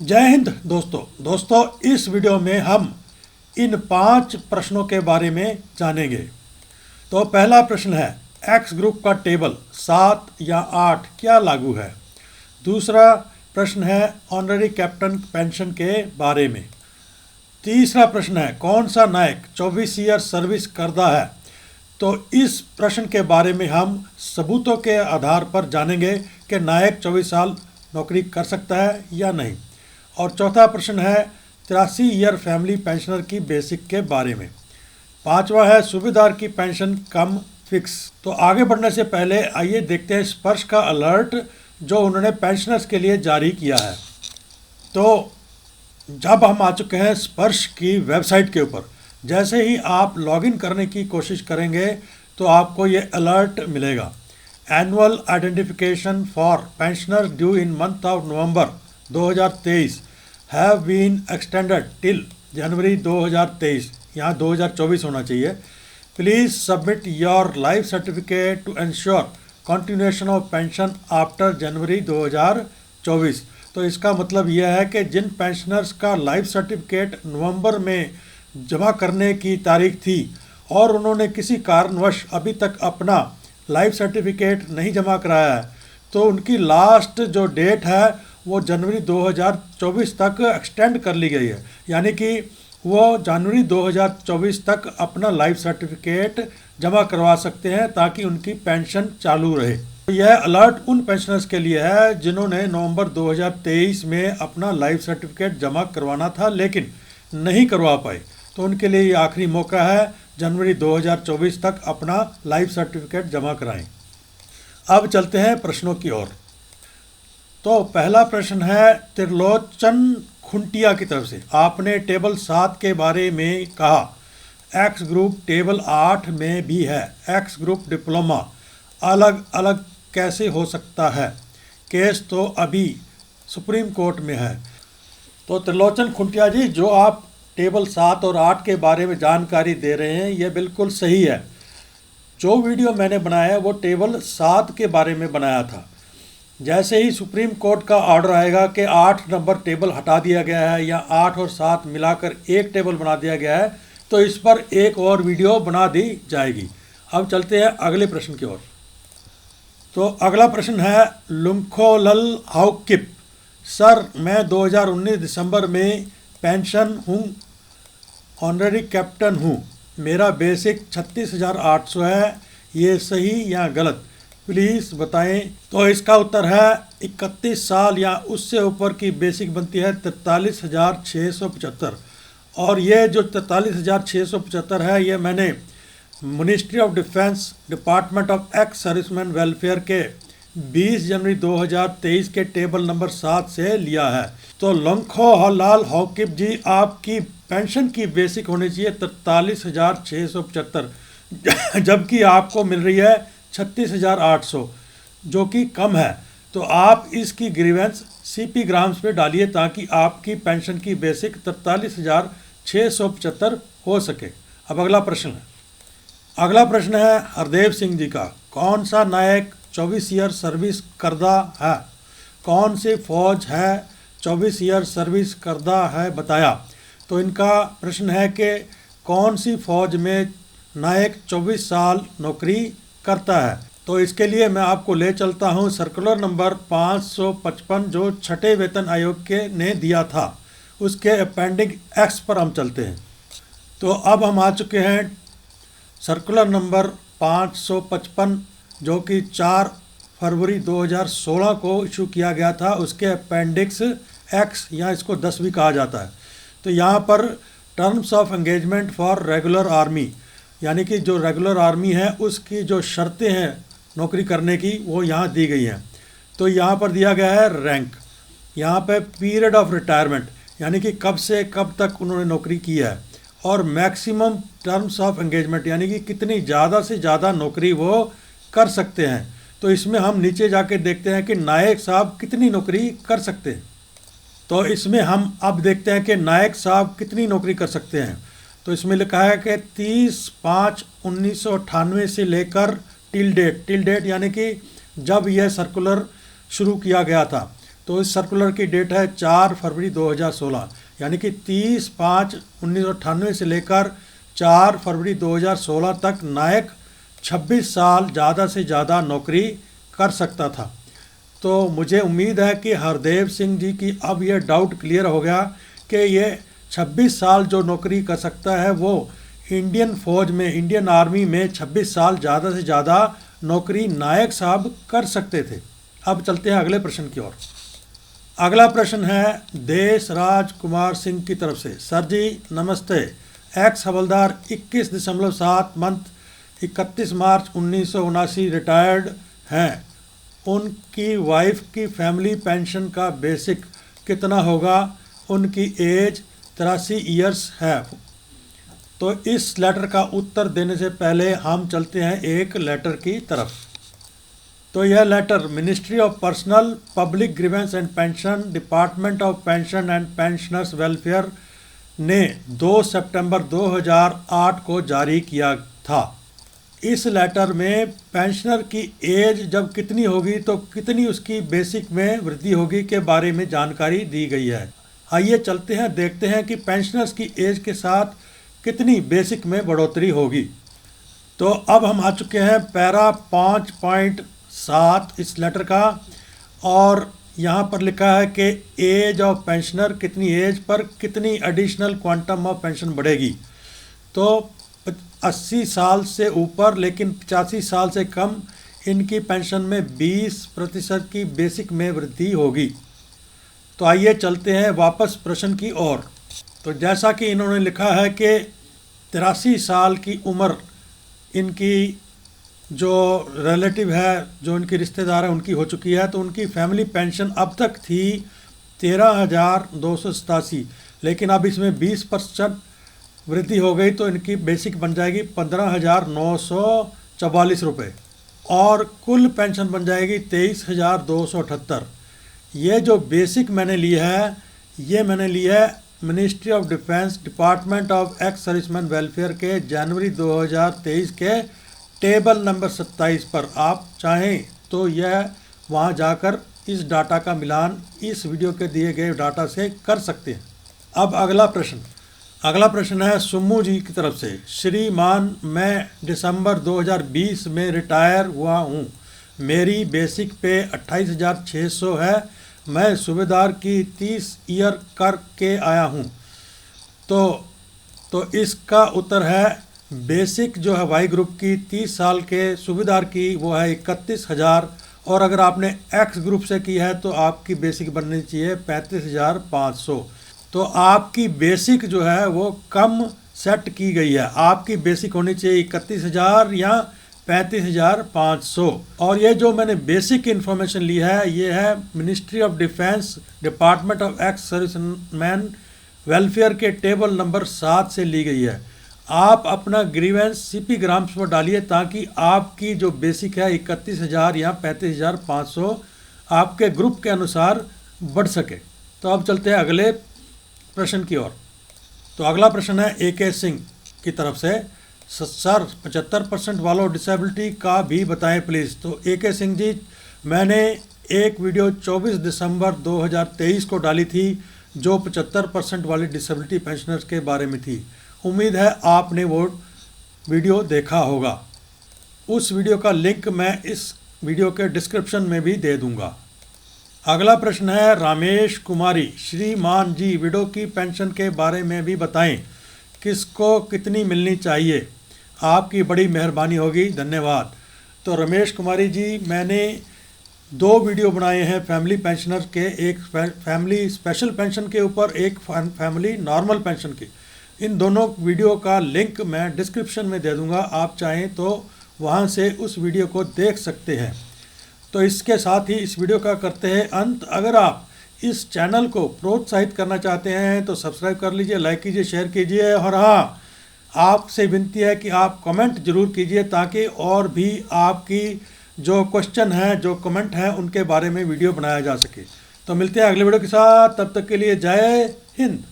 जय हिंद दोस्तों इस वीडियो में हम इन 5 प्रश्नों के बारे में जानेंगे। तो पहला प्रश्न है, एक्स ग्रुप का टेबल 7 या 8 क्या लागू है। दूसरा प्रश्न है, ऑनररी कैप्टन पेंशन के बारे में। तीसरा प्रश्न है, कौन सा नायक 24 ईयर सर्विस करता है। तो इस प्रश्न के बारे में हम सबूतों के आधार पर जानेंगे कि नायक 24 साल नौकरी कर सकता है या नहीं। और चौथा प्रश्न है 83 ईयर फैमिली पेंशनर की बेसिक के बारे में। पांचवा है सूबेदार की पेंशन कम फिक्स। तो आगे बढ़ने से पहले आइए देखते हैं स्पर्श का अलर्ट जो उन्होंने पेंशनर्स के लिए जारी किया है। तो जब हम आ चुके हैं स्पर्श की वेबसाइट के ऊपर, जैसे ही आप लॉगिन करने की कोशिश करेंगे तो आपको ये अलर्ट मिलेगा। Annual identification for pensioner due in month of November 2023 have been extended till January 2023। यहाँ 2024 होना चाहिए। Please submit your life certificate to ensure continuation of pension after January 2024। तो इसका मतलब यह है कि जिन पेंशनर्स का लाइफ सर्टिफिकेट नवंबर में जमा करने की तारीख थी और उन्होंने किसी कारणवश अभी तक अपना लाइफ सर्टिफिकेट नहीं जमा कराया है, तो उनकी लास्ट जो डेट है वो जनवरी 2024 तक एक्सटेंड कर ली गई है। यानी कि वो जनवरी 2024 तक अपना लाइफ सर्टिफिकेट जमा करवा सकते हैं ताकि उनकी पेंशन चालू रहे। तो यह अलर्ट उन पेंशनर्स के लिए है जिन्होंने नवंबर 2023 में अपना लाइफ सर्टिफिकेट जमा करवाना था लेकिन नहीं करवा पाए। तो उनके लिए ये आखिरी मौका है, जनवरी 2024 तक अपना लाइफ सर्टिफिकेट जमा कराएं। अब चलते हैं प्रश्नों की ओर। तो पहला प्रश्न है त्रिलोचन खुंटिया की तरफ से। आपने टेबल 7 के बारे में कहा, एक्स ग्रुप टेबल 8 में भी है। एक्स ग्रुप डिप्लोमा अलग अलग कैसे हो सकता है। केस तो अभी सुप्रीम कोर्ट में है। तो त्रिलोचन खुंटिया जी, जो आप टेबल 7 और 8 के बारे में जानकारी दे रहे हैं ये बिल्कुल सही है। जो वीडियो मैंने बनाया है वो टेबल 7 के बारे में बनाया था। जैसे ही सुप्रीम कोर्ट का ऑर्डर आएगा कि 8 नंबर टेबल हटा दिया गया है या 8 और 7 मिलाकर एक टेबल बना दिया गया है, तो इस पर एक और वीडियो बना दी जाएगी। अब चलते हैं अगले प्रश्न की ओर। तो अगला प्रश्न है लुंखोलल हाउकिप। सर, मैं 2019 दिसंबर में पेंशन हूँ, ऑनररी कैप्टन हूँ, मेरा बेसिक 36,800 है, ये सही या गलत, प्लीज़ बताएं। तो इसका उत्तर है 31 साल या उससे ऊपर की बेसिक बनती है 43,675। और ये जो 43,675 है ये मैंने ministry of defence department of ex serviceman welfare के 20 जनवरी 2023 के टेबल नंबर 7 से लिया है। तो लंखोलाल हौकिब जी, आपकी पेंशन की बेसिक होनी चाहिए 43,675 जबकि आपको मिल रही है 36,800 जो कि कम है। तो आप इसकी ग्रीवेंस सीपी ग्राम्स पे डालिए ताकि आपकी पेंशन की बेसिक 43,675 हो सके। अब अगला प्रश्न है। अगला प्रश्न है हरदेव सिंह जी का। कौन सा नायक 24 ईयर सर्विस करदा है। कौन सी फौज है 24 ईयर सर्विस करदा है बताया। तो इनका प्रश्न है कि कौन सी फौज में नायक 24 साल नौकरी करता है। तो इसके लिए मैं आपको ले चलता हूं सर्कुलर नंबर 555 जो छठे वेतन आयोग के ने दिया था, उसके अपेंडिंग एक्स पर हम चलते हैं। तो अब हम आ चुके हैं सर्कुलर नंबर 555 जो कि 4 फरवरी 2016 को इशू किया गया था, उसके अपेंडिक्स एक्स या इसको 10 भी कहा जाता है। तो यहाँ पर terms of engagement for regular army, यानी कि जो रेगुलर आर्मी है उसकी जो शर्तें हैं नौकरी करने की वो यहाँ दी गई हैं। तो यहाँ पर दिया गया है रैंक, यहाँ पे पीरियड ऑफ रिटायरमेंट यानी कि कब से कब तक उन्होंने नौकरी की है, और मैक्सिमम टर्म्स ऑफ एंगेजमेंट यानी कि कितनी ज़्यादा से ज़्यादा नौकरी वो कर सकते हैं। तो इसमें हम नीचे जाके देखते हैं कि नायक साहब कितनी नौकरी कर सकते हैं। तो इसमें हम अब देखते हैं कि नायक साहब कितनी नौकरी कर सकते हैं। तो इसमें लिखा है कि 30/5/1998 से लेकर टिल डेट यानी कि जब यह सर्कुलर शुरू किया गया था तो इस सर्कुलर की डेट है 4 फरवरी 2016, यानी कि 30/5/1998 से लेकर 4 फरवरी 2016 तक नायक 26 साल ज़्यादा से ज़्यादा नौकरी कर सकता था। तो मुझे उम्मीद है कि हरदेव सिंह जी की अब यह डाउट क्लियर हो गया कि ये 26 साल जो नौकरी कर सकता है वो इंडियन फ़ौज में, इंडियन आर्मी में 26 साल ज़्यादा से ज़्यादा नौकरी नायक साहब कर सकते थे। अब चलते हैं अगले प्रश्न की ओर। अगला प्रश्न है देश राज कुमार सिंह की तरफ से। सर जी नमस्ते, एक्स हवलदार 21.7 मंथ 31 मार्च 1979 रिटायर्ड हैं। उनकी वाइफ की फैमिली पेंशन का बेसिक कितना होगा? उनकी एज 83 ईयर्स है। तो इस लेटर का उत्तर देने से पहले हम चलते हैं एक लेटर की तरफ। तो यह letter ministry of personnel public grievance and pension, department of pension and pensioners welfare ने 2 सितंबर 2008 को जारी किया था। इस लेटर में पेंशनर की एज जब कितनी होगी तो कितनी उसकी बेसिक में वृद्धि होगी के बारे में जानकारी दी गई है। आइए चलते हैं, देखते हैं कि पेंशनर्स की एज के साथ कितनी बेसिक में बढ़ोतरी होगी। तो अब हम आ चुके हैं पैरा 5.7 इस लेटर का, और यहाँ पर लिखा है कि एज ऑफ पेंशनर, कितनी एज पर कितनी एडिशनल क्वांटम ऑफ पेंशन बढ़ेगी। तो 80 साल से ऊपर लेकिन 85 साल से कम इनकी पेंशन में 20% की बेसिक में वृद्धि होगी। तो आइए चलते हैं वापस प्रश्न की ओर। तो जैसा कि इन्होंने लिखा है कि 83 साल की उम्र इनकी जो रिलेटिव है, जो इनके रिश्तेदार हैं, उनकी हो चुकी है। तो उनकी फैमिली पेंशन अब तक थी 13,287, लेकिन अब इसमें 20% वृद्धि हो गई तो इनकी बेसिक बन जाएगी 15,944 रुपये, और कुल पेंशन बन जाएगी 23,278। ये जो बेसिक मैंने ली है, ये मैंने ली है ministry of defence, department of ex serviceman welfare के जनवरी 2023 के टेबल नंबर 27 पर। आप चाहें तो यह वहां जाकर इस डाटा का मिलान इस वीडियो के दिए गए डाटा से कर सकते हैं। अब अगला प्रश्न है सुम्मू जी की तरफ से। श्रीमान, मैं दिसंबर 2020 में रिटायर हुआ हूँ। मेरी बेसिक पे 28,600 है। मैं सूबेदार की 30 ईयर करके आया हूँ। तो इसका उत्तर है बेसिक जो है वाई ग्रुप की 30 साल के सूबेदार की वो है 31,000, और अगर आपने एक्स ग्रुप से की है तो आपकी बेसिक बननी चाहिए 35,500। तो आपकी बेसिक जो है वो कम सेट की गई है। आपकी बेसिक होनी चाहिए 31,000 या 35,500। और ये जो मैंने बेसिक इन्फॉर्मेशन ली है ये है ministry of defence, department of ex serviceman welfare के टेबल नंबर 7 से ली गई है। आप अपना ग्रीवेंस सीपी ग्राम्स पर डालिए ताकि आपकी जो बेसिक है 31,000 या 35,500 आपके ग्रुप के अनुसार बढ़ सके। तो अब चलते हैं अगले प्रश्न की ओर। तो अगला प्रश्न है AK सिंह की तरफ से। सर 75% वालों डिसेबिलिटी का भी बताएं प्लीज़। तो AK सिंह जी, मैंने एक वीडियो 24 दिसंबर 2023 को डाली थी जो 75% वाले डिसेबिलिटी पेंशनर्स के बारे में थी। उम्मीद है आपने वो वीडियो देखा होगा। उस वीडियो का लिंक मैं इस वीडियो के डिस्क्रिप्शन में भी दे दूंगा। अगला प्रश्न है रामेश कुमारी। श्रीमान जी, विडो की पेंशन के बारे में भी बताएं, किसको कितनी मिलनी चाहिए? आपकी बड़ी मेहरबानी होगी, धन्यवाद। तो रमेश कुमारी जी, मैंने 2 वीडियो बनाए हैं फैमिली पेंशनर के, एक फैमिली स्पेशल पेंशन के ऊपर, एक फैमिली नॉर्मल पेंशन की। इन दोनों वीडियो का लिंक मैं डिस्क्रिप्शन में दे दूंगा, आप चाहें तो वहां से उस वीडियो को देख सकते हैं। तो इसके साथ ही इस वीडियो का करते हैं अंत। अगर आप इस चैनल को प्रोत्साहित करना चाहते हैं तो सब्सक्राइब कर लीजिए, लाइक कीजिए, शेयर कीजिए, और हाँ, आपसे विनती है कि आप कमेंट जरूर कीजिए ताकि और भी आपकी जो क्वेश्चन है, जो कमेंट हैं, उनके बारे में वीडियो बनाया जा सके। तो मिलते हैं अगले वीडियो के साथ, तब तक के लिए जय हिंद।